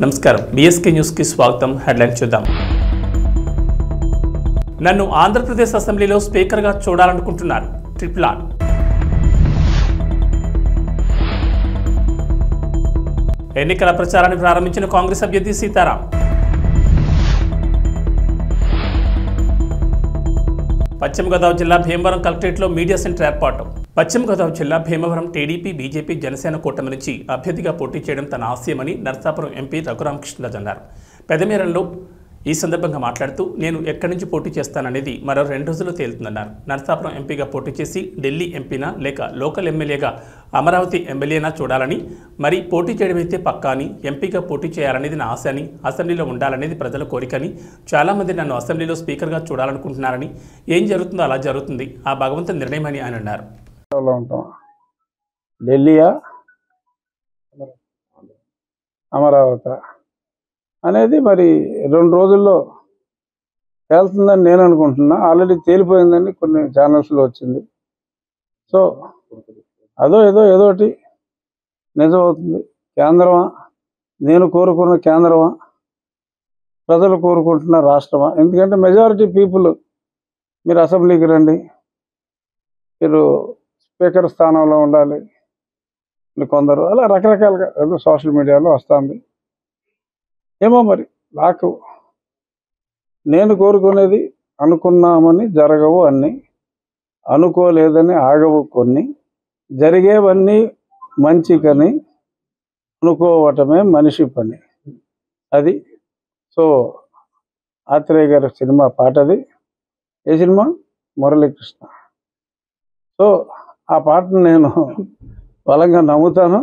నమస్కారం BSK news కి స్వాగతం. హెడ్లైన్ చూద్దాం. నన్ను ఆంధ్రప్రదేశ్ అసెంబ్లీలో స్పీకర్ గా చూడాలనుకుంటున్నారు ట్రిపుల్ ఆర్. ఎన్నికల ప్రచారాన్ని ప్రారంభించిన కాంగ్రెస్ అభ్యర్థి సీతారాం. పశ్చిమ గోదావరి జిల్లా భీమవరం కలెక్టరేట్లో మీడియా సెంటర్ ఏర్పాటు. పశ్చిమ గోదావరి జిల్లా భీమవరం టీడీపీ, బీజేపీ, జనసేన కూటమి నుంచి అభ్యర్థిగా పోటీ చేయడం తన ఆశయమని నరసాపురం ఎంపీ రఘురామకృష్ణరాజు అన్నారు. పెదమేరంలో ఈ సందర్భంగా మాట్లాడుతూ నేను ఎక్కడి నుంచి పోటీ చేస్తాననేది మరో 2 రోజుల్లో తేలుతుందన్నారు. నరసాపురం ఎంపీగా పోటీ చేసి ఢిల్లీ ఎంపీనా లేక లోకల్ ఎమ్మెల్యేగా అమరావతి ఎమ్మెల్యేనా చూడాలని, మరి పోటీ చేయడమైతే పక్కా అని, ఎంపీగా పోటీ చేయాలనేది నా ఆశ అని, అసెంబ్లీలో ఉండాలనేది ప్రజల కోరికని, చాలామంది నన్ను అసెంబ్లీలో స్పీకర్గా చూడాలనుకుంటున్నారని, ఏం జరుగుతుందో అలా జరుగుతుంది, ఆ భగవంతుని నిర్ణయమని ఆయన అన్నారు. ఢిల్లీయా అమరావతి అనేది మరి 2 రోజుల్లో తేలుతుందని నేను అనుకుంటున్నా. ఆల్రెడీ తేలిపోయిందని కొన్ని ఛానల్స్లో వచ్చింది. సో ఏదోటి నిజమవుతుంది. కేంద్రమా, నేను కోరుకున్న కేంద్రమా, ప్రజలు కోరుకుంటున్న రాష్ట్రమా? ఎందుకంటే మెజారిటీ పీపుల్ మీరు అసెంబ్లీకి రండి, మీరు స్పీకర్ స్థానంలో ఉండాలి, కొందరు అలా రకరకాలుగా ఏదో సోషల్ మీడియాలో వస్తుంది. ఏమో మరి నాకు నేను కోరుకునేది అనుకున్నామని జరగవు అన్నీ, అనుకోలేదని ఆగవు కొన్ని, జరిగేవన్నీ మంచికని అనుకోవటమే మనిషి పని. అది సో ఆత్రేయ గారి సినిమా పాటది. ఏ సినిమా? మురళీకృష్ణ. సో ఆ పాటను నేను బలంగా నమ్ముతాను.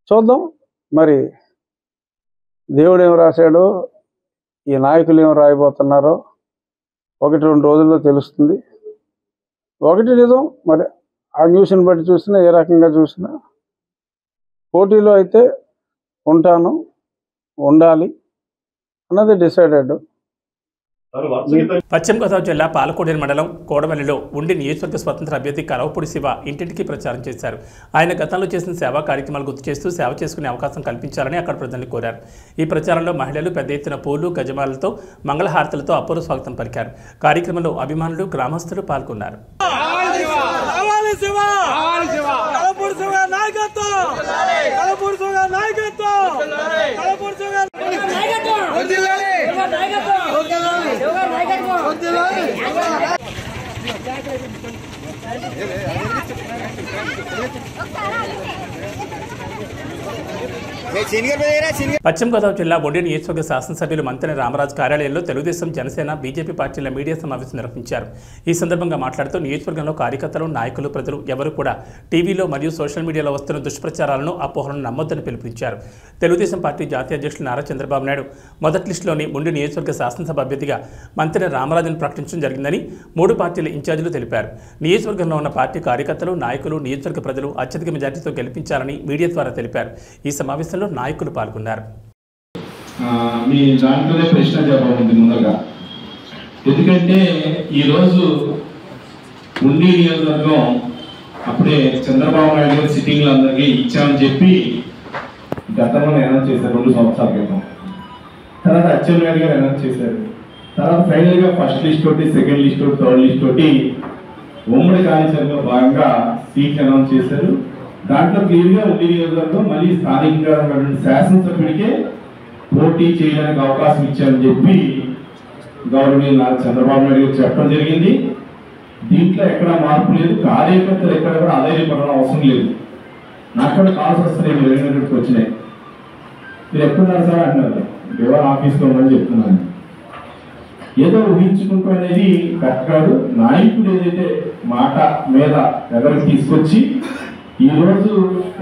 చూద్దాం మరి దేవుడు ఏం రాశాడో, ఈ నాయకులు ఏం రాయబోతున్నారో 1-2 రోజుల్లో తెలుస్తుంది. ఒకటి నిజం, మరి ఆ న్యూస్ని బట్టి చూసినా, ఏ రకంగా చూసినా పోటీలో అయితే ఉంటాను, ఉండాలి అన్నది డిసైడెడ్. పశ్చిమ గోదావరి జిల్లా పాలకోడేరు మండలం కోడవల్లిలో ఉండి నియోజకవర్గ స్వతంత్ర అభ్యర్థి కలవపూడి శివ ఇంటింటికి ప్రచారం చేశారు. ఆయన గతంలో చేసిన సేవా కార్యక్రమాలు గుర్తు చేస్తూ సేవ చేసుకునే అవకాశం కల్పించాలని అక్కడ ప్రజల్ని కోరారు. ఈ ప్రచారంలో మహిళలు పెద్ద ఎత్తున పూలు, గజమాలతో, మంగళహారతులతో అపూర్వ స్వాగతం పలికారు. కార్యక్రమంలో అభిమానులు, గ్రామస్తులు పాల్గొన్నారు. పశ్చిమ గోదావరి జిల్లా ఒండి నియోజకవర్గ శాసనసభ్యులు మంతెన రామరాజు కార్యాలయంలో తెలుగుదేశం, జనసేన, బీజేపీ పార్టీల మీడియా సమావేశం నిర్వహించారు. ఈ సందర్భంగా మాట్లాడుతూ నియోజకవర్గంలో కార్యకర్తలు, నాయకులు, ప్రజలు ఎవరు కూడా టీవీలో మరియు సోషల్ మీడియాలో వస్తున్న దుష్ప్రచారాలను, అపోహలను నమ్మొద్దని పిలుపునిచ్చారు. తెలుగుదేశం పార్టీ జాతీయ అధ్యక్షులు నారా చంద్రబాబు నాయుడు మొదటి లిస్టులోని ఒండి నియోజకవర్గ శాసనసభ అభ్యర్థిగా మంతెన రామరాజును ప్రకటించడం జరిగిందని 3 పార్టీల ఇన్ఛార్జీలు తెలిపారు. నియోజకవర్గంలో ఉన్న పార్టీ కార్యకర్తలు, నాయకులు, నియోజకవర్గ ప్రజలు అత్యధిక మెజార్టీతో గెలిపించాలని మీడియా ద్వారా తెలిపారు. ఈ సమావేశంలో నాయకులు పాల్గొన్నారు. మీ దాంట్లోనే ప్రశ్న జవాబు ఉంది ముందుగా. ఎందుకంటే ఈరోజు ఉండి నియోజకవర్గం అప్పుడే చంద్రబాబు నాయుడు గారు సిట్టింగ్లు అందరికీ ఇచ్చామని చెప్పి గతంలో అనౌన్స్ చేశారు 2 సంవత్సరాల క్రితం. తర్వాత అచ్చెన్నాయుడు గారు అనౌన్స్ చేశారు. తర్వాత ఫైనల్గా ఫస్ట్ లిస్ట్ తోటి, సెకండ్ లిస్ట్ తోటి, థర్డ్ లిస్ట్ తోటి ఉమ్మడి కార్యాచరణలో భాగంగా సీట్లు అనౌన్స్ చేశారు. దాంట్లో క్లియర్గా ఉండి నియోజకవర్గం మళ్ళీ స్థానికంగా ఉన్నటువంటి శాసనసభ్యుడికే పోటీ చేయడానికి అవకాశం ఇచ్చారని చెప్పి గౌరవనీయులు నారా చంద్రబాబు నాయుడు గారు చెప్పడం జరిగింది. దీంట్లో ఎక్కడా మార్పు లేదు. కార్యకర్తలు ఎక్కడ కూడా ఆదాయపడడం అవసరం లేదు. నాకు కూడా కాల్స్ వస్తున్నాయి, 20 గంటలకు వచ్చినాయి. మీరు ఎప్పుడున్నారు సార్ అంటున్నారు, దేవాల ఆఫీస్లో ఉందని చెప్తున్నాను. ఏదో ఊహించుకుంటూ అనేది కరెక్ట్ కాదు. నాయకుడు ఏదైతే మాట మీద ఎవరికి తీసుకొచ్చి ఈరోజు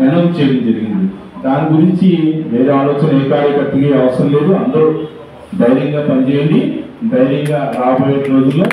అనౌన్స్ చేయడం జరిగింది, దాని గురించి వేరే ఆలోచన ఏ కార్యకర్తకి అవసరం లేదు. అందరూ ధైర్యంగా పనిచేయండి. ధైర్యంగా రాబోయే రోజుల్లో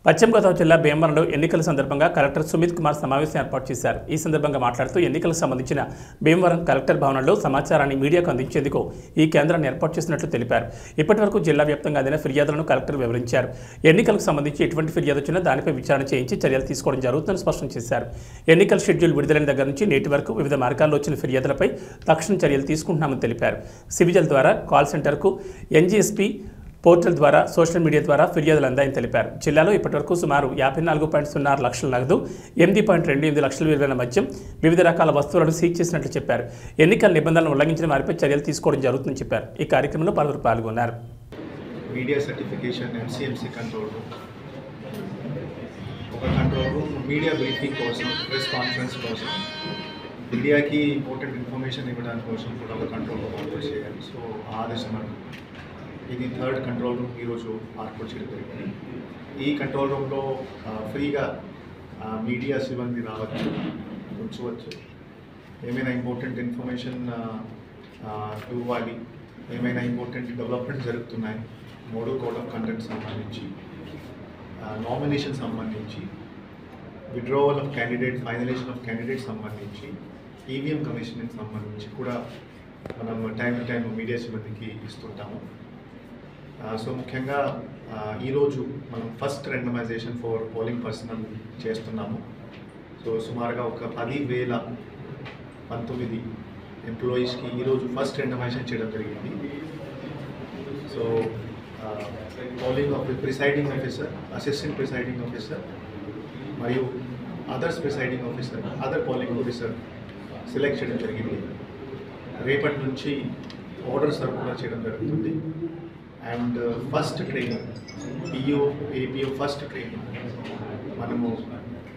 పశ్చిమ గోదావరి జిల్లా భీమవరంలో ఎన్నికల సందర్భంగా కలెక్టర్ సుమిత్ కుమార్ సమావేశం ఏర్పాటు చేశారు. ఈ సందర్భంగా మాట్లాడుతూ ఎన్నికలకు సంబంధించిన భీమవరం కలెక్టర్ భవనంలో సమాచారాన్ని మీడియాకు అందించేందుకు ఈ కేంద్రాన్ని ఏర్పాటు చేసినట్లు తెలిపారు. ఇప్పటివరకు జిల్లా వ్యాప్తంగా అందిన ఫిర్యాదులను కలెక్టర్ వివరించారు. ఎన్నికలకు సంబంధించి ఎటువంటి ఫిర్యాదు వచ్చినా దానిపై విచారణ చేయించి చర్యలు తీసుకోవడం జరుగుతుందని స్పష్టం చేశారు. ఎన్నికల షెడ్యూల్ విడుదలైన దగ్గర నుంచి నేటి వరకు వివిధ మార్గాల్లో వచ్చిన ఫిర్యాదులపై తక్షణ చర్యలు తీసుకుంటున్నామని తెలిపారు. సివిజిల్ ద్వారా కాల్ సెంటర్కు, ఎన్జీఎస్పీ పోర్టల్ ద్వారా, సోషల్ మీడియా ద్వారా ఫిర్యాదులు అందాయని తెలిపారు. జిల్లాలో ఇప్పటివరకు సుమారు 54.06 లక్షల నగదు, 8.28 లక్షల విలువైన మద్యం, వివిధ రకాల వస్తువులను సీజ్ చేసినట్లు చెప్పారు. ఎన్నికల నిబంధనలను ఉల్లంఘించిన వారిపై చర్యలు తీసుకోవడం జరుగుతుందని చెప్పారు. ఈ కార్యక్రమంలో పలువురు పాల్గొన్నారు. Media certification, MCMC control room, ఒక కంట్రోల్ రూమ్ మీడియా బ్రీఫింగ్ కోసం, ప్రెస్ కాన్ఫరెన్స్ కోసం, మీడియాకి ఇంపార్టెంట్ ఇన్ఫర్మేషన్ ఇవ్వడానికి కోసం కూడా ఒక కంట్రోల్ రూమ్ ఆర్డర్ చేయాలి. సో ఆదేశం ఇది 3rd కంట్రోల్ రూమ్ ఈరోజు ఏర్పాటు చేయడం జరిగింది. ఈ కంట్రోల్ రూమ్లో ఫ్రీగా మీడియా సిబ్బంది రావచ్చు, కూర్చోవచ్చు, ఏమైనా ఇంపార్టెంట్ ఇన్ఫర్మేషన్ ఇవ్వాలి, ఏమైనా ఇంపార్టెంట్ డెవలప్మెంట్ జరుగుతున్నాయి, మోడల్ కోడ్ ఆఫ్ కండక్ట్ సంబంధించి, నామినేషన్ సంబంధించి, withdrawal of candidate, finalisation of candidate సంబంధించి, ఈవీఎం కమిషనింగ్ సంబంధించి కూడా మనం టైం టు టైం మీడియా సిబ్బందికి ఇస్తుంటాము. సో ముఖ్యంగా ఈరోజు మనం first randomization for polling personnel చేస్తున్నాము. సో సుమారుగా ఒక 10,019 ఎంప్లాయీస్కి ఈరోజు ఫస్ట్ రెండమైజేషన్ చేయడం జరిగింది. So polling presiding officer, assistant presiding officer మరియు others presiding officer, other polling officer select చేయడం జరిగింది. రేపటి నుంచి ఆర్డర్ సర్కులర్ చేయడం జరుగుతుంది. And first training, PO APO first training మనము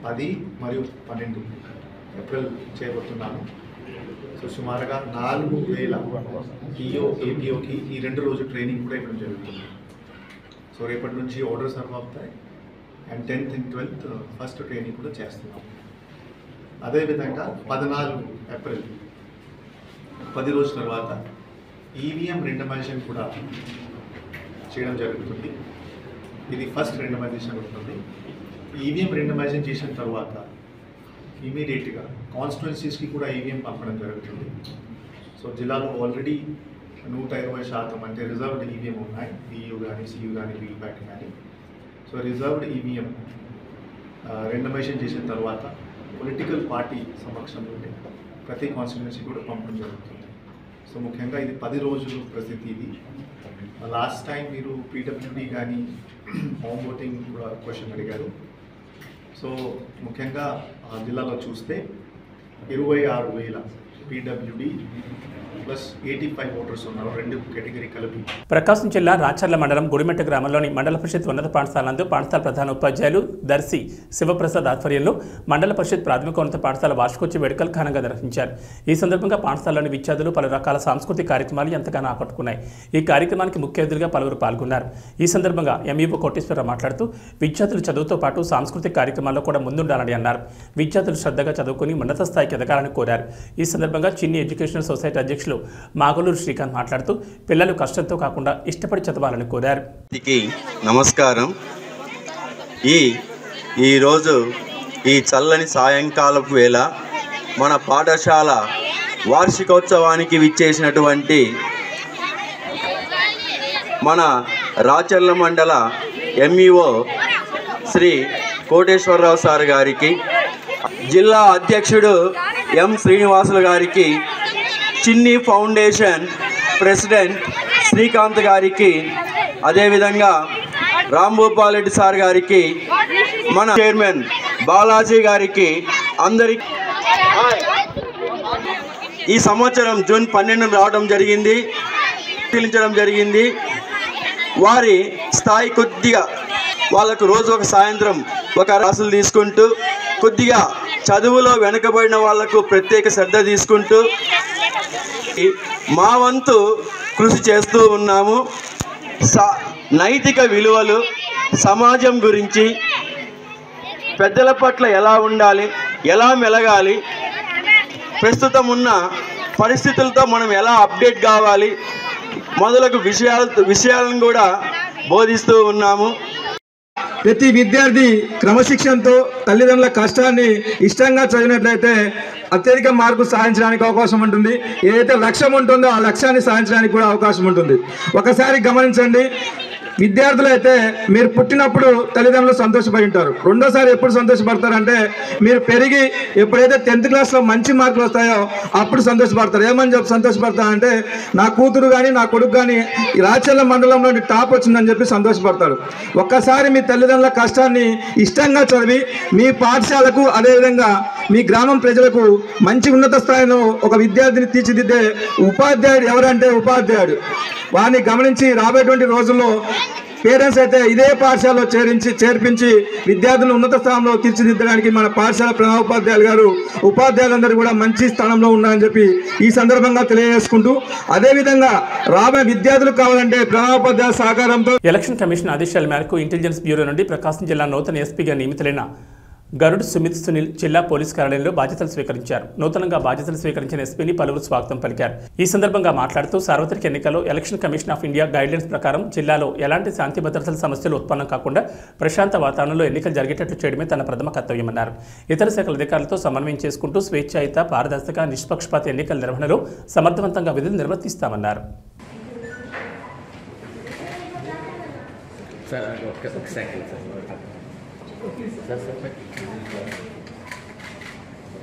10 మరియు 12 ఏప్రిల్ చేయబోతున్నాము. సో సుమారుగా 4,000 పిఓ ఏపీఓకి ఈ 2 రోజు ట్రైనింగ్ కూడా ఇవ్వడం జరుగుతుంది. సో రేపటి నుంచి ఆర్డర్ సర్వ్ అవుతాయి. And 10th and 12th first training కూడా చేస్తున్నాం. అదేవిధంగా 14 ఏప్రిల్ 10 రోజుల తర్వాత ఈవీఎం రెండమైజేషన్ కూడా చేయడం జరుగుతుంది. ఇది ఫస్ట్ రెండమైజేషన్ ఉంటుంది. ఈవీఎం రెండమైజేషన్ చేసిన తర్వాత ఇమీడియట్గా కాన్స్టిట్యున్సీస్కి కూడా ఈవీఎం పంపడం జరుగుతుంది. సో జిల్లాలో ఆల్రెడీ 120% అంటే రిజర్వ్డ్ ఈవీఎం ఉన్నాయి, బియూ కానీ, సియూ కానీ, వీవీప్యాట్ కానీ. సో రిజర్వ్డ్ ఈవీఎం రెండమైజేషన్ చేసిన తర్వాత పొలిటికల్ పార్టీ సమక్షంలో ప్రతి కాన్స్టిట్యున్సీ కూడా పంపడం జరుగుతుంది. సో ముఖ్యంగా ఇది 10 రోజులు ప్రసిద్ధి. ఇది లాస్ట్ టైం మీరు పీడబ్ల్యూడీ కానీ హోమ్ ఓటింగ్ కూడా క్వశ్చన్ అడిగారు. సో ముఖ్యంగా జిల్లాలో చూస్తే 26,000 పీడబ్ల్యూడీ ప్లస్ 85 ఓటర్స్ ఉన్నారు, 2 కేటగిరీ కలిపి. ప్రకాశం జిల్లా రాచర్ల మండలం గుడిమెట్ట గ్రామంలోని మండల పరిషత్ ఉన్నత పాఠశాల నందు పాఠశాల ప్రధాన ఉపాధ్యాయులు దర్శి శివప్రసాద్ ఆధ్వర్యంలో మండల పరిషత్ ప్రాథమిక ఉన్నత పాఠశాల వార్షికోత్సవ వేడుకలు ఘనంగా నిర్వహించారు. ఈ సందర్భంగా పాఠశాలలోని విద్యార్థులు పలు రకాల సాంస్కృతిక కార్యక్రమాలు ఎంతగానో ఆకట్టుకున్నాయి. ఈ కార్యక్రమానికి ముఖ్య అతిథులుగా పలువురు పాల్గొన్నారు. ఈ సందర్భంగా ఎంఈఓ కోటేశ్వరరావు మాట్లాడుతూ విద్యార్థులు చదువుతో పాటు సాంస్కృతిక కార్యక్రమాల్లో కూడా ముందుండాలని అన్నారు. విద్యార్థులు శ్రద్ధగా చదువుకుని ఉన్నత స్థాయికి ఎదగాలని కోరారు. ఈ సందర్భంగా చిన్ని ఎడ్యుకేషనల్ సొసైటీ అధ్యక్షులు మాగలూరు శ్రీకాంత్ మాట్లాడుతూ పిల్లలు కష్టంతో కాకుండా ఇష్టపడి చదవాలని కోరారు. నమస్కారం. ఈరోజు ఈ చల్లని సాయంకాలపు వేళ మన పాఠశాల వార్షికోత్సవానికి విచ్చేసినటువంటి మన రాచర్ల మండల ఎంఈఓ శ్రీ కోటేశ్వరరావు సార్ గారికి, జిల్లా అధ్యక్షుడు ఎం శ్రీనివాసులు గారికి, చిన్ని ఫౌండేషన్ ప్రెసిడెంట్ శ్రీకాంత్ గారికి, అదేవిధంగా రాంభూపాల్ రెడ్డి సార్ గారికి, మన చైర్మన్ బాలాజీ గారికి, అందరికి ఈ సంవత్సరం జూన్ 12 రావడం జరిగింది, పిలించడం జరిగింది. వారి స్థాయి కొద్దిగా వాళ్ళకు రోజు ఒక సాయంత్రం ఒక రాసులు తీసుకుంటూ కొద్దిగా చదువులో వెనుకబడిన వాళ్లకు ప్రత్యేక శ్రద్ధ తీసుకుంటూ మా వంతు కృషి చేస్తూ ఉన్నాము. నైతిక విలువలు, సమాజం గురించి, పెద్దల పట్ల ఎలా ఉండాలి, ఎలా మెలగాలి, ప్రస్తుతం ఉన్న పరిస్థితులతో మనం ఎలా అప్డేట్ కావాలి మొదలగు విషయాలను కూడా బోధిస్తూ ఉన్నాము. ప్రతి విద్యార్థి క్రమశిక్షణతో తల్లిదండ్రుల కష్టాన్ని ఇష్టంగా చదివినట్లయితే అత్యధిక మార్కులు సాధించడానికి అవకాశం ఉంటుంది. ఏదైతే లక్ష్యం ఉంటుందో ఆ లక్ష్యాన్ని సాధించడానికి కూడా అవకాశం ఉంటుంది. ఒకసారి గమనించండి, విద్యార్థులు అయితే మీరు పుట్టినప్పుడు తల్లిదండ్రులు సంతోషపడి ఉంటారు. రెండోసారి ఎప్పుడు సంతోషపడతారంటే మీరు పెరిగి ఎప్పుడైతే 10th క్లాస్లో మంచి మార్కులు వస్తాయో అప్పుడు సంతోషపడతారు. ఏమని చెప్పి సంతోషపడతారంటే నా కూతురు కానీ నా కొడుకు కానీ రాచర్ల మండలంలో టాప్ వచ్చిందని చెప్పి సంతోషపడతారు. ఒక్కసారి మీ తల్లిదండ్రుల కష్టాన్ని ఇష్టంగా చదివి మీ పాఠశాలకు అదేవిధంగా మీ గ్రామం ప్రజలకు మంచి ఉన్నత స్థాయిలో ఒక విద్యార్థిని తీర్చిదిద్దే ఉపాధ్యాయుడు ఎవరంటే ఉపాధ్యాయుడు. వారిని గమనించి రాబోయేటువంటి రోజుల్లో పేరెంట్స్ అయితే ఇదే పాఠశాలలో చేర్పించి విద్యార్థులను ఉన్నత స్థానంలో తీర్చిదిద్దడానికి మన పాఠశాల ప్రధానోపాధ్యాయులు గారు ఉపాధ్యాయులందరూ కూడా మంచి స్థానంలో ఉన్నారని చెప్పి ఈ సందర్భంగా తెలియజేసుకుంటూ, అదేవిధంగా రాబోయే విద్యార్థులు కావాలంటే ప్రధానోపాధ్యాయుల సహకారంతో ఎలక్షన్ కమిషన్ ఆదేశాల మేరకు ఇంటెలిజెన్స్ బ్యూరో నుండి ప్రకాశం జిల్లా నూతన ఎస్పీగా నియమితులైన గరుడ్ సుమిత్ సునీల్ జిల్లా పోలీస్ కార్యాలయంలో బాధ్యతలు స్వీకరించారు. నూతనంగా బాధ్యతలు స్వీకరించిన ఎస్పీని పలువురు స్వాగతం పలికారు. ఈ సందర్భంగా మాట్లాడుతూ సార్వత్రిక ఎన్నికల్లో election commission of India guidelines ప్రకారం జిల్లాలో ఎలాంటి శాంతి భద్రతల సమస్యలు ఉత్పన్నం కాకుండా ప్రశాంత వాతావరణంలో ఎన్నికలు జరిగేటట్లు చేయడమే తన ప్రథమ కర్తవ్యమన్నారు. ఇతర శాఖల అధికారులతో సమన్వయం చేసుకుంటూ స్వేచ్ఛాయుత, పారదర్శక, నిష్పక్షపాత ఎన్నికల నిర్వహణలో సమర్థవంతంగా విధులు నిర్వర్తిస్తామన్నారు.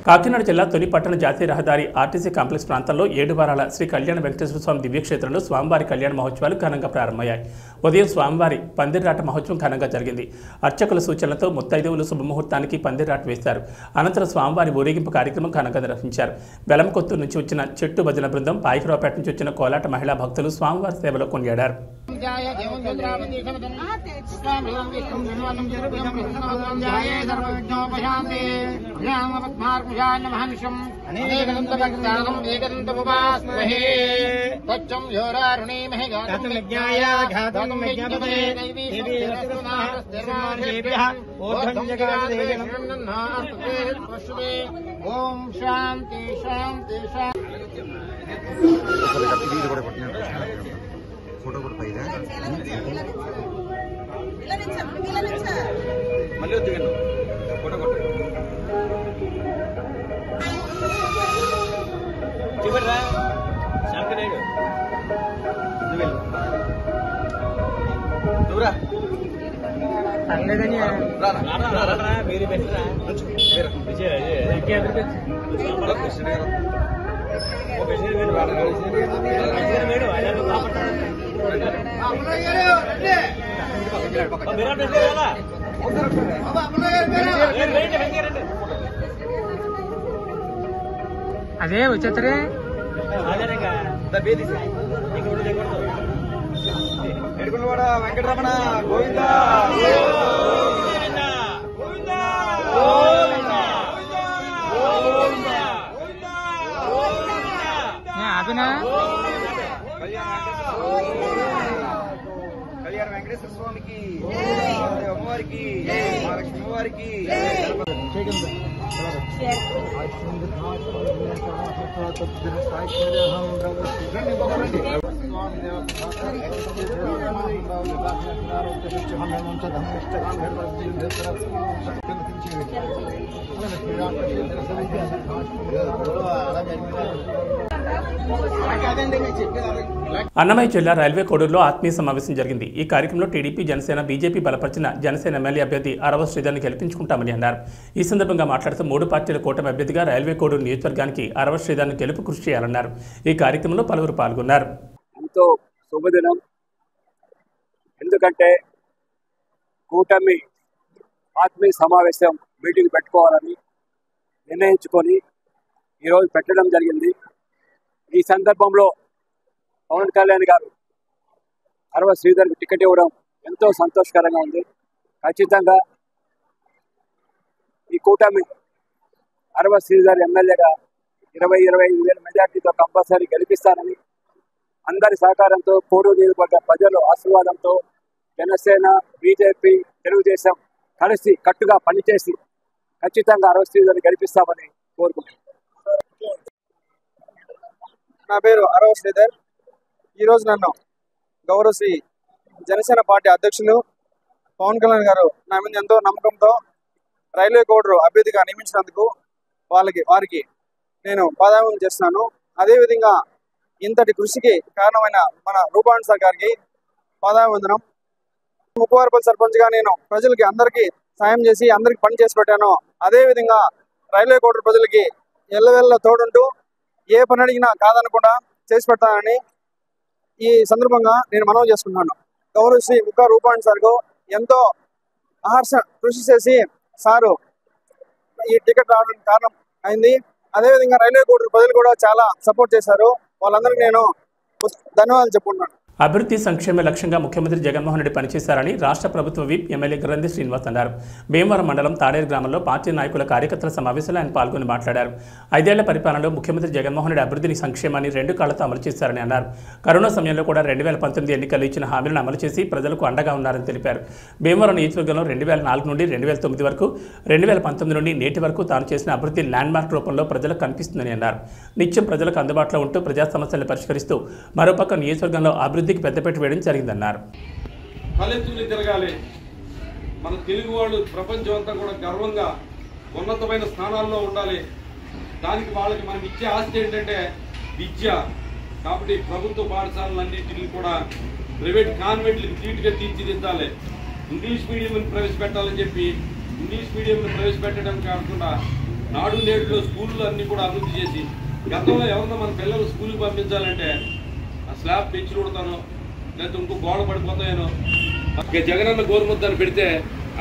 కాకినాడ జిల్లా తొలి పట్టణ జాతీయ రహదారి ఆర్టీసీ కాంప్లెక్స్ ప్రాంతంలో 7 వారాల శ్రీ కళ్యాణ వెంకటేశ్వర స్వామి దివ్యక్షేత్రంలో స్వామివారి కళ్యాణ మహోత్సవాలు ఘనంగా ప్రారంభమయ్యాయి. ఉదయం స్వామివారి పందిర్రాట మహోత్సవం ఘనంగా జరిగింది. అర్చకుల సూచనలతో ముత్తైదువులు శుభముహూర్తానికి పందిర్రాట వేశారు. అనంతరం స్వామివారి ఊరేగింపు కార్యక్రమం ఘనంగా నిర్వహించారు. బెలంకొత్తూరు నుంచి వచ్చిన చెట్టు భజన బృందం, పాయికరావుపేట నుంచి వచ్చిన కోలాట మహిళా భక్తులు స్వామివారి సేవలో కొనియాడారు. ఓం శాంతి శాంతి ఫోటో కూడా పైదా మళ్ళీ వద్దు ఫోటో కొట్టు చివరిరా శాంతినాయుడు నువ్వురా పర్లేదని మీరు పెట్టరా అదే వచ్చేతరే ఎడుకున్నవాడ వెంకటరమణ గోవింద ఆపినా కళ్యాణ వెంకటేశ్వర స్వామికి, అమ్మవారికి, మహాలక్ష్మి అమ్మవారికి అన్నమయ్య జిల్లా రైల్వే కోడూరులో ఆత్మీయ సమావేశం జరిగింది. ఈ కార్యక్రమంలో టీడీపీ, జనసేన, బీజేపీ బలపరిచిన జనసేన ఎమ్మెల్యే అభ్యర్థి అరవ శ్రీధర్ని గెలిపించుకుంటామని అన్నారు. ఈ సందర్భంగా మాట్లాడుతూ 3 పార్టీల కూటమి అభ్యర్థిగా రైల్వే కోడూరు నియోజకవర్గానికి అరవ శ్రీధర్ని గెలుపు కృషి చేయాలన్నారు. ఈ కార్యక్రమంలో పలువురు పాల్గొన్నారు. ఎంతో శుభదినం, ఎందుకంటే కూటమి ఆత్మీయ సమావేశం మీటింగ్ పెట్టుకోవాలని నిర్ణయించుకొని ఈరోజు పెట్టడం జరిగింది. ఈ సందర్భంలో పవన్ కళ్యాణ్ గారు అరవ శ్రీధర్కి టికెట్ ఇవ్వడం ఎంతో సంతోషకరంగా ఉంది. ఖచ్చితంగా ఈ కూటమి అరవ శ్రీధర్ ఎమ్మెల్యేగా 20-25 వేల మెజార్టీతో కంపల్సరీ గెలిపిస్తారని, అందరి సహకారంతో, కోడూరు నియోజకవర్గ ప్రజల ఆశీర్వాదంతో జనసేన, బీజేపీ, తెలుగుదేశం కలిసి కట్టుగా పనిచేసి ఖచ్చితంగా అరవ శ్రీధర్ని గెలిపిస్తామని కోరుకుంటున్నాను. నా పేరు అరవ శ్రీధర్. ఈరోజు నన్ను గౌరవ శ్రీ జనసేన పార్టీ అధ్యక్షులు పవన్ కళ్యాణ్ గారు నా మీద ఎంతో నమ్మకంతో రైల్వే కోడరు అభ్యర్థిగా నియమించినందుకు వారికి నేను పాదాభివందనం చేస్తున్నాను. అదేవిధంగా ఇంతటి కృషికి కారణమైన మన రూపాణి సార్ గారికి పాదాభివందనం. ముప్పవరపల్లి సర్పంచ్గా నేను ప్రజలకి అందరికీ సాయం చేసి అందరికి పని చేసి పెట్టాను. అదేవిధంగా రైల్వే కోడరు ప్రజలకి ఎల్లవెల్ల తోడుంటూ ఏ పని అడిగినా కాదనకుండా చేసి పెడతానని ఈ సందర్భంగా నేను మనవి చేసుకున్నాను. గౌరవ శ్రీ ముక్కా రూపాణి సార్కు ఎంతో అహర్ష కృషి చేసి సారు ఈ టికెట్ రావడానికి కారణం అయింది. అదేవిధంగా రైల్వే కోడరు ప్రజలు కూడా చాలా సపోర్ట్ చేశారు. వాళ్ళందరికీ నేను ధన్యవాదాలు చెప్పుకున్నాను. అభివృద్ధి సంక్షేమ లక్ష్యంగా ముఖ్యమంత్రి జగన్మోహన్ రెడ్డి పనిచేశారని రాష్ట్ర ప్రభుత్వ విప్ ఎమ్మెల్యే గ్రంథి శ్రీనివాస్ అన్నారు. భీమవరం మండలం తాడేరు గ్రామంలో పార్టీ నాయకుల కార్యకర్తల సమావేశంలో ఆయన పాల్గొని మాట్లాడారు. 5 ఏళ్ల పరిపాలనలో ముఖ్యమంత్రి జగన్మోహన్ రెడ్డి అభివృద్ధిని సంక్షేమాన్ని 2 కాళ్లతో అమలు చేశారని అన్నారు. కరోనా సమయంలో కూడా 2019 ఎన్నికల్లో ఇచ్చిన హామీలను అమలు చేసి ప్రజలకు అండగా ఉన్నారని తెలిపారు. భీమవరం నియోజకవర్గంలో 2004 నుండి 2009 వరకు 2019 నుండి నేటి వరకు తాను చేసిన అభివృద్ధి ల్యాండ్మార్క్ రూపంలో ప్రజలకు కనిపిస్తుందని అన్నారు. నిత్యం ప్రజలకు అందుబాటులో ఉంటూ ప్రజా సమస్యలను పరిష్కరిస్తూ మరోపక్క నియోజకవర్గంలో అభివృద్ధికి పెద్దపీట వేయడం జరిగిందన్నారు. తలెత్తుకుని తిరగాలి. మన తెలుగు వాళ్ళు ప్రపంచం అంతా కూడా గర్వంగా ఉన్నతమైన స్థానాల్లో ఉండాలి. దానికి వాళ్ళకి మనం ఇచ్చే ఆస్తి ఏంటంటే విద్య. కాబట్టి ప్రభుత్వ పాఠశాలలన్నింటినీ కూడా ప్రైవేట్ కాన్వెంట్లకు ధీటుగా తీర్చిదిద్దాలి. ఇంగ్లీష్ మీడియంని ప్రవేశపెట్టాలని చెప్పి ఇంగ్లీష్ మీడియంని ప్రవేశపెట్టడం కాకుండా నాడు నేడులో స్కూళ్ళు అన్నీ కూడా అభివృద్ధి చేసి, గతంలో ఎవరన్నా మన పిల్లలు స్కూల్కి పంపించాలంటే ఆ స్లాబ్ పెంచి కొడతాను లేకపోతే ఇంకో గోడ పడిపోతాయనో. జగనన్న గోరుముద్దని పెడితే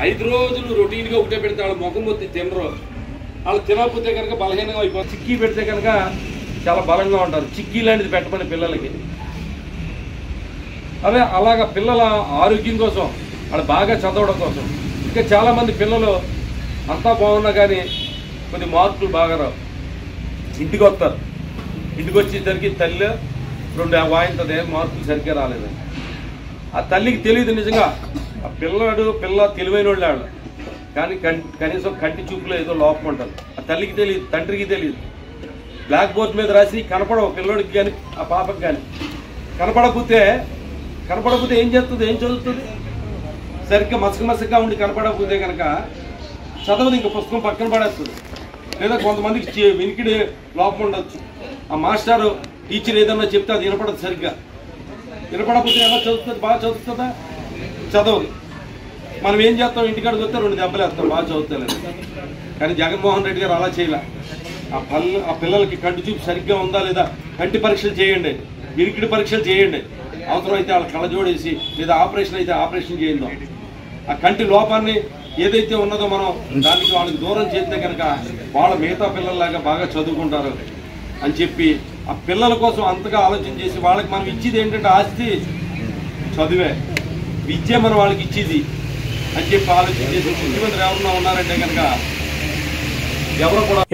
5 రోజులు రొటీన్గా ఒకటే పెడితే వాళ్ళు ముఖం మొత్తి తినరు. వాళ్ళు తినకపోతే కనుక బలహీనంగా అయిపోతారు. చిక్కీ పెడితే కనుక చాలా బలంగా ఉంటారు. చిక్కీ లాంటిది పెట్టమని పిల్లలకి. అదే అలాగా పిల్లల ఆరోగ్యం కోసం, వాళ్ళు బాగా చదవడం కోసం. ఇంకా చాలామంది పిల్లలు అంతా బాగున్నా కానీ కొన్ని మార్కులు బాగా రావు. ఇంటికి వస్తారు. ఇంటికి వచ్చేసరికి తల్లి 2 వాయింతదే మార్కులు సరిగ్గా రాలేదని. ఆ తల్లికి తెలియదు నిజంగా. ఆ పిల్ల తెలివైన వాళ్ళు కానీ కనీసం కంటి చూపులో ఏదో లోపం ఉంటుంది. ఆ తల్లికి తెలియదు, తండ్రికి తెలియదు. బ్లాక్ బోర్డ్ మీద రాసి కనపడవు పిల్లోడికి కానీ ఆ పాపకి కానీ. కనపడకపోతే ఏం చేస్తుంది, ఏం చదువుతుంది? సరిగ్గా మసకగా ఉండి కనపడకపోతే కనుక చదవదు. ఇంకా పుస్తకం పక్కన పడేస్తుంది. లేదా కొంతమందికి వినికిడి లోపం ఉండొచ్చు. ఆ మాస్టారు టీచర్ ఏదన్నా చెప్తే అది వినపడదు సరిగ్గా. వినపడకపోతే ఎలా చదువుతుంది? బాగా చదువుతుందా? చదవదు. మనం ఏం చేస్తాం? ఇంటికాడికి వస్తే 2 దెబ్బలు వేస్తాం బాగా చదువుతలేదు. కానీ జగన్మోహన్ రెడ్డి గారు అలా చేయలే. ఆ పిల్లలకి కంటి చూపు సరిగ్గా ఉందా లేదా కంటి పరీక్షలు చేయండి, వినికిడి పరీక్షలు చేయండి. అవసరం అయితే వాళ్ళ కళ్ళజోడేసి లేదా ఆపరేషన్ అయితే ఆపరేషన్ చేయండి. ఆ కంటి లోపాన్ని ఏదైతే ఉన్నదో మనం దానికి వాళ్ళకి దూరం చేస్తే కనుక వాళ్ళ మిగతా పిల్లల్లాగా బాగా చదువుకుంటారు అని చెప్పి ఆ పిల్లల కోసం అంతగా ఆలోచన చేసి వాళ్ళకి మనం ఇచ్చేది ఏంటంటే ఆస్తి చదువే, విద్య మనం వాళ్ళకి ఇచ్చేది అని చెప్పి ఆలోచన చేసి ముఖ్యమంత్రి ఎవరన్నా ఉన్నారంటే కనుక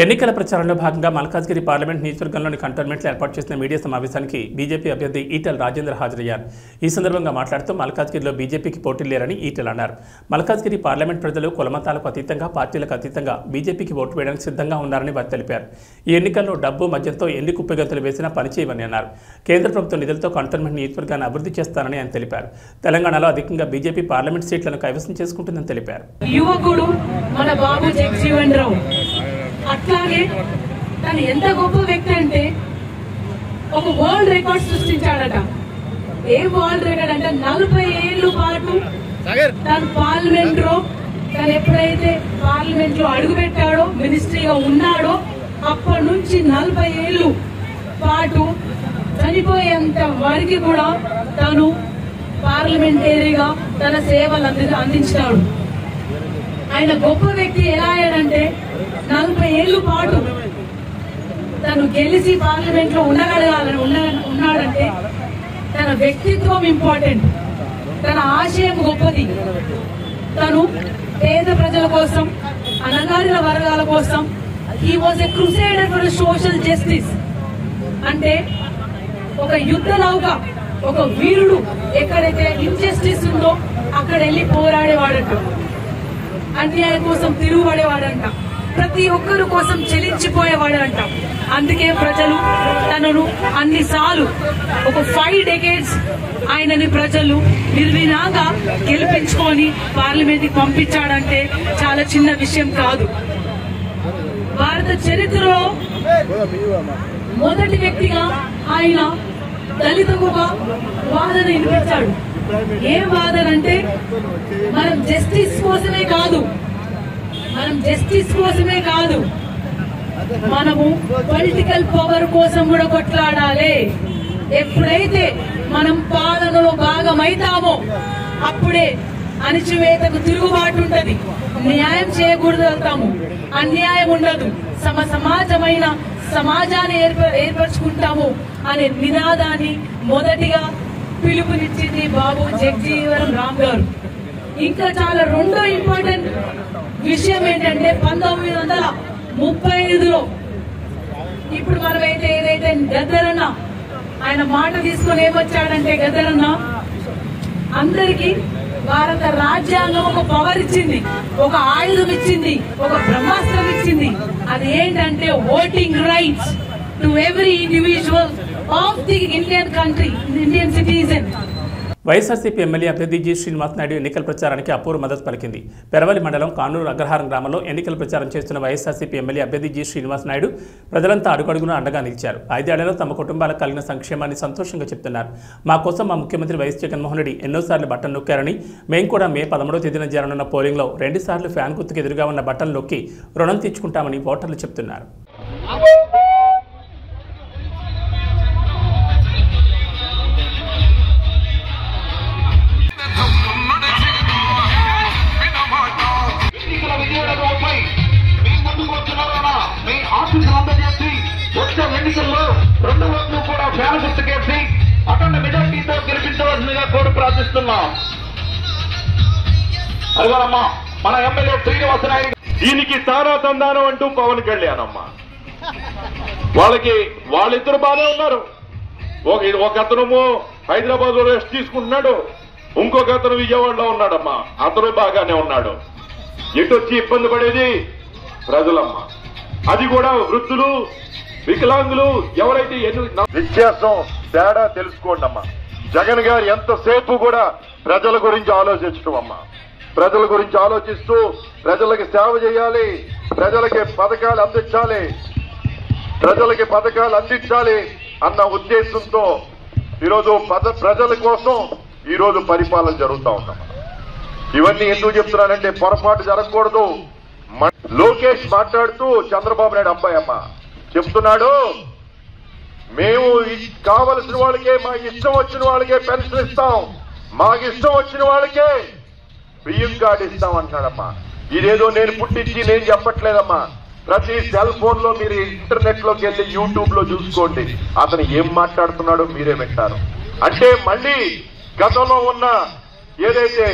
ఎన్నికల ప్రచారంలో భాగంగా మల్కాజ్గిరి పార్లమెంట్ నియోజకవర్గంలోని కంటోన్మెంట్లో ఏర్పాటు చేసిన మీడియా సమావేశానికి బీజేపీ అభ్యర్థి ఈటెల రాజేంద్ర హాజరయ్యారు. ఈ సందర్భంగా మాట్లాడుతూ మల్కాజ్గిరిలో బీజేపీకి పోటీ లేరని ఈటెల అన్నారు. మల్కాజ్గిరి పార్లమెంట్ ప్రజలు కులమతాలకు అతీతంగా, పార్టీలకు అతీతంగా బీజేపీకి ఓటు వేయడానికి సిద్ధంగా ఉన్నారని వారు తెలిపారు. ఈ ఎన్నికల్లో డబ్బు మద్యంతో ఎన్ని కుప్పిగంతులు వేసినా పనిచేయవని అన్నారు. కేంద్ర ప్రభుత్వ నిధులతో కంటోన్మెంట్ నియోజకవర్గాన్ని అభివృద్ధి చేస్తారని ఆయన తెలిపారు. తెలంగాణలో అధికంగా బీజేపీ పార్లమెంట్ సీట్లను కైవసం చేసుకుంటుందని తెలిపారు. యువకుడు మన బాబు జగజీవన్ రావు అట్లాగే తను ఎంత గొప్ప వ్యక్తి అంటే ఒక వరల్డ్ రికార్డ్ సృష్టించాడట. ఏ వరల్డ్ రికార్డ్ అంటే 40 ఏళ్ల పాటు తను పార్లమెంట్ లో తను ఎప్పుడైతే పార్లమెంట్ లో అడుగు పెట్టాడో, మినిస్ట్రీగా ఉన్నాడో అప్పటి నుంచి 40 ఏళ్ల పాటు చనిపోయేంత వరకు కూడా తను పార్లమెంటరీగా తన సేవలు అందించాడు. ఆయన గొప్ప వ్యక్తి ఎలా అయ్యాడంటే 40 ఏళ్ల పాటు తను గెలిచి పార్లమెంట్ లో ఉన్నాడంటే తన వ్యక్తిత్వం ఇంపార్టెంట్, తన ఆశయం గొప్పది. తను పేద ప్రజల కోసం, అణగారిన వర్గాల కోసం he was a crusader for social justice. అంటే ఒక యుద్ధ నౌక, ఒక వీరుడు ఎక్కడైతే ఇన్జస్టిస్ ఉందో అక్కడ వెళ్ళి పోరాడేవాడంట, అన్యాయం కోసం తిరుగుబడేవాడంట, ప్రతి ఒక్కరు కోసం చెలించిపోయేవాడంట. అందుకే ప్రజలు తనను అన్నిసార్లు ఒక 5 decades ఆయనని ప్రజలు నిర్వినాగా గెలిపించుకొని పార్లమెంట్కి పంపించాడంటే చాలా చిన్న విషయం కాదు. భారత చరిత్రలో మొదటి వ్యక్తిగా ఆయన దళితకు ఒక వాదన వినిపించాడు. ఏం వాదన అంటే మనం జస్టిస్ కోసమే కాదు, మనము పొలిటికల్ పవర్ కోసం కూడా కొట్లాడాలి. ఎప్పుడైతే మనం పాలనలో భాగమైతామో అప్పుడే అణచివేతకు తిరుగుబాటు ఉంటది, న్యాయం చేయకూడదు, అన్యాయం ఉండదు, సమాజమైన సమాజాన్ని ఏర్పరచుకుంటాము అనే నినాదాన్ని మొదటిగా పిలుపునిచ్చింది బాబు జగజీవన్ రామ్ గారు. ఇంకా చాలా రెండో ఇంపార్టెంట్ విషయం ఏంటంటే 1935లో ఇప్పుడు మనమైతే ఏదైతే గద్దరన్న ఆయన మాట తీసుకొని ఏమొచ్చాడంటే, గద్దరన్న అందరికీ భారత రాజ్యాంగం ఒక పవర్ ఇచ్చింది, ఒక ఆయుధం ఇచ్చింది, ఒక బ్రహ్మాస్త్రం ఇచ్చింది. అది ఏంటంటే voting rights to every individual of the Indian country, Indian citizen. YSRCP MLA అభ్యర్థి జి శ్రీనివాస్ నాయుడు ఎన్నికల ప్రచారానికి అపూర్వ మద్దతు పలికింది. పెరవలి మండలం కానూరు అగ్రహారం గ్రామంలో ఎన్నికల ప్రచారం చేస్తున్న వైఎస్ఆర్సీపీ ఎమ్మెల్యే అభ్యర్థి జి శ్రీనివాస్ నాయుడు ప్రజలంతా అడుగడుగునా అండగా నిలిచారు. 5 ఏళ్లలో తమ కుటుంబాలకు కలిగిన సంక్షేమాన్ని సంతోషంగా చెప్తున్నారు. మా కోసం మా ముఖ్యమంత్రి వైఎస్ జగన్మోహన్ రెడ్డి ఎన్నోసార్లు బట్టలు నొక్కారని, మేము కూడా మే 13వ తేదీన జరగనున్న పోలింగ్లో 2 సార్లు ఫ్యాన్ గుర్తుకు ఎదురుగా ఉన్న బట్టలు నొక్కి రుణం తీర్చుకుంటామని ఓటర్లు చెప్తున్నారు. ఎన్నికల్లో 2 ఓట్లు కూడా ఫ్యాన్ గుర్తుకేసి అఖండ మెజార్టీతో గెలిపించవలసిందిగా కోరి ప్రార్థిస్తున్నాం. అదిగోనమ్మా మన ఎమ్మెల్యే శ్రీనివాస నాయుడు. దీనికి తారా తందానం అంటూ పవన్ కళ్యాణ్ అమ్మా, వాళ్ళిద్దరు బాగానే ఉన్నారు. ఒక అతను హైదరాబాద్ లో రెస్ట్ తీసుకుంటున్నాడు, ఇంకొక అతను విజయవాడలో ఉన్నాడమ్మా, అతను బాగానే ఉన్నాడు. ఎటొచ్చి ఇబ్బంది పడేది ప్రజలమ్మా, అది కూడా వృద్ధులు, వికలాంగులు, ఎవరైతే వ్యత్యాసం తేడా తెలుసుకోండి అమ్మా. జగన్ గారు ఎంతసేపు కూడా ప్రజల గురించి ఆలోచించడం అమ్మా, ప్రజల గురించి ఆలోచిస్తూ ప్రజలకి సేవ చేయాలి, ప్రజలకి పథకాలు అందించాలి అన్న ఉద్దేశంతో ఈరోజు ప్రజల కోసం ఈరోజు పరిపాలన జరుగుతూ ఉందమ్మా. ఇవన్నీ ఎందుకు చెప్తున్నానంటే పొరపాటు జరగకూడదు. లోకేష్ మాట్లాడుతూ చంద్రబాబు నాయుడు అబ్బాయి అమ్మ చెప్తున్నాడు, మేము కావలసిన వాళ్ళకే, మాకు ఇష్టం వచ్చిన వాళ్ళకే పెన్షన్ ఇస్తాం, మాకు ఇష్టం వచ్చిన వాళ్ళకే బియ్యం కార్డు ఇస్తాం అంటున్నాడమ్మా. ఇదేదో నేను పుట్టించి నేను చెప్పట్లేదమ్మా. ప్రతి సెల్ ఫోన్ లో మీరు ఇంటర్నెట్ లోకి వెళ్ళి యూట్యూబ్ లో చూసుకోండి, అతను ఏం మాట్లాడుతున్నాడో మీరే వింటారు. అంటే మళ్ళీ గతంలో ఉన్న ఏదైతే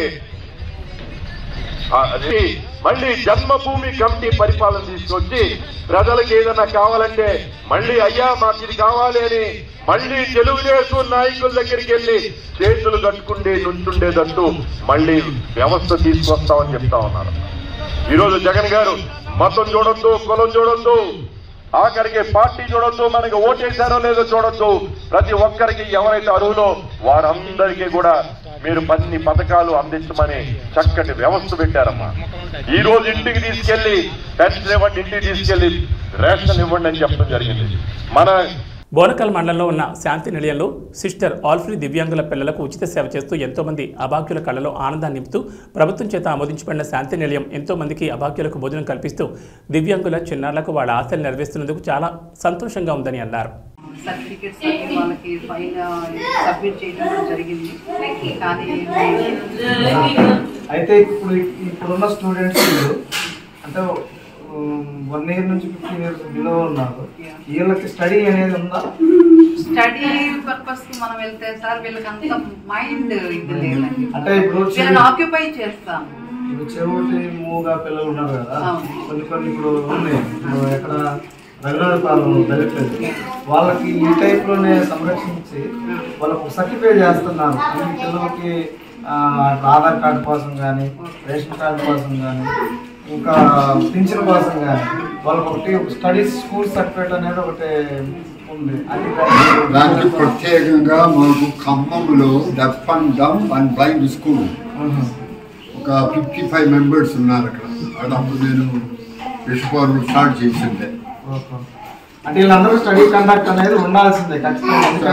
మళ్ళీ జన్మభూమి కమిటీ పరిపాలన తీసుకొచ్చి ప్రజలకు ఏదైనా కావాలంటే మళ్ళీ అయ్యా మాకు ఇది కావాలి అని మళ్ళీ తెలుగుదేశం నాయకుల దగ్గరికి వెళ్ళి చేతులు కట్టుకుంటే నుంచుండేటట్టు మళ్ళీ వ్యవస్థ తీసుకొస్తామని చెప్తా ఉన్నారు. ఈరోజు జగన్ గారు మతం చూడొద్దు, కులం చూడొద్దు, ఆఖరికి పార్టీ చూడొద్దు, మనకి ఓటేశారో లేదో చూడొద్దు, ప్రతి ఒక్కరికి ఎవరైతే అర్హులో వారందరికీ కూడా మీరు అన్ని పథకాలు అందించమని చక్కటి వ్యవస్థ పెట్టారమ్మా. ఈ రోజు ఇంటికి తీసుకెళ్లి పెన్షన్ ఇవ్వండి, ఇంటికి తీసుకెళ్లి రేషన్ ఇవ్వండి అని చెప్పడం జరిగింది. మన బోనకల్ మండలంలో ఉన్న శాంతి నిలయంలో సిస్టర్ ఆల్ఫ్రీ దివ్యాంగుల పిల్లలకు ఉచిత సేవ చేస్తూ ఎంతోమంది అభాగ్యుల కళ్ళలో ఆనందాన్ని నింపుతూ ప్రభుత్వం చేత ఆమోదించబడిన శాంతి నిలయం ఎంతోమందికి అభాగ్యులకు భోజనం కల్పిస్తూ దివ్యాంగుల చిన్నారులకు వాళ్ళ ఆశలు నెరవేరుస్తున్నందుకు చాలా సంతోషంగా ఉందని అన్నారు. సర్టిఫికెట్స్ వాళ్ళకి ఫైల్ సబ్మిట్ చేయడం జరిగింది. కానీ అయితే ఇప్పుడున్న స్టూడెంట్స్ అంటే 1 year నుంచి 15 years బిలో ఉన్నారు, వీళ్ళకి స్టడీ అనేది ఉందా? స్టడీ పర్పస్ కి మనం వెళ్తే సార్ వీళ్ళకి అంత మైండ్ ఇది లేదండి. అంటే ఇప్పుడు ఆక్యుపై చేస్తాం. ఇప్పుడు చెవుటి మూగా పిల్లలు ఉన్నారు కదా, కొన్ని ఇప్పుడు ఉన్నాయి, ఎక్కడ రఘునాథపాలెం దళితులు వాళ్ళకి ఈ టైప్ లోనే సంరక్షించి వాళ్ళకు సర్టిఫై చేస్తున్నారు. ఈ పిల్లలకి ఆధార్ కార్డు కోసం కానీ, రేషన్ కార్డు కోసం కానీ, ఇంకా పింఛన్ కోసం కానీ వాళ్ళకి ఒకటి స్టడీస్ స్కూల్ సర్టిఫికేట్ అనేది ఒకటి ఉంది. అది దానికి ప్రత్యేకంగా మాకు ఖమ్మంలో deaf and dumb and blind school ఒక 55 మెంబర్స్ ఉన్నారు అక్కడ. అప్పుడు నేను విశ్వపాలు స్టార్ట్ చేసిందే. అంటే వీళ్ళందరూ స్టడీ కండక్ట్ అనేది ఉండాల్సిందే ఖచ్చితంగా.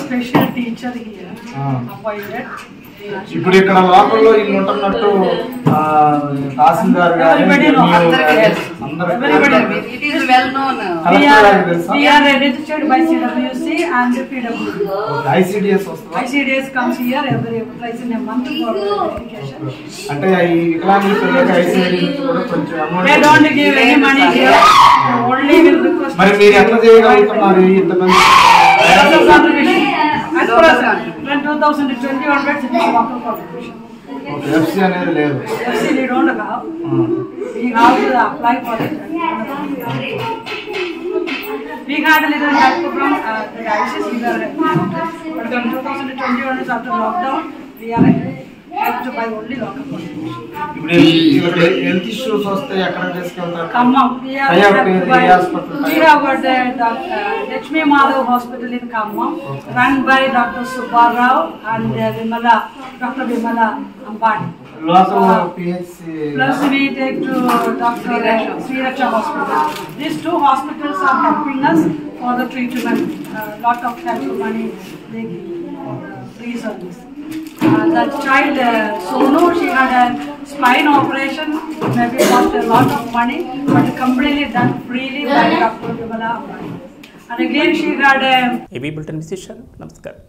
Special teacher appointed. ఇప్పుడు ఇక్కడ లోకల్లో వీళ్ళు ఉంటున్నట్టు తహసీల్దార్ ICDS comes here every twice in a month for education. అంటే ఈ వికలాంగుల పిల్లలకి ICDS కూడా కొంచెం amount. They don't give any money here. Only will request. మరి మీరు ఎట్లా చేయగలుగుతున్నారు ఇంతమంది? As per 2020 onwards, it is local contribution. FC అనేది లేదు. FC they don't have. We have to apply for it. We had a little help from the ICS leader, but in 2020 onwards after lockdown, we are have to buy only local contribution. ఇప్పుడు health issues వస్తే ఎక్కడ తీసుకెళ్తారు? Khammam. We have got the Lakshmi Madhav Hospital in Khammam, run by Dr. Subbarao and Vimala, Dr. Vimala Ambani. Local PHC. Plus we take to Dr. Sriracha Hospital. These two hospitals are helping us for the treatment. Lot of help money they free service. That child Sonu, she had a spine operation, maybe cost a lot of money, but completely done freely by Dr. Vimala Ambani. And again she had a AB bulletin విశేషాలు. నమస్కారం.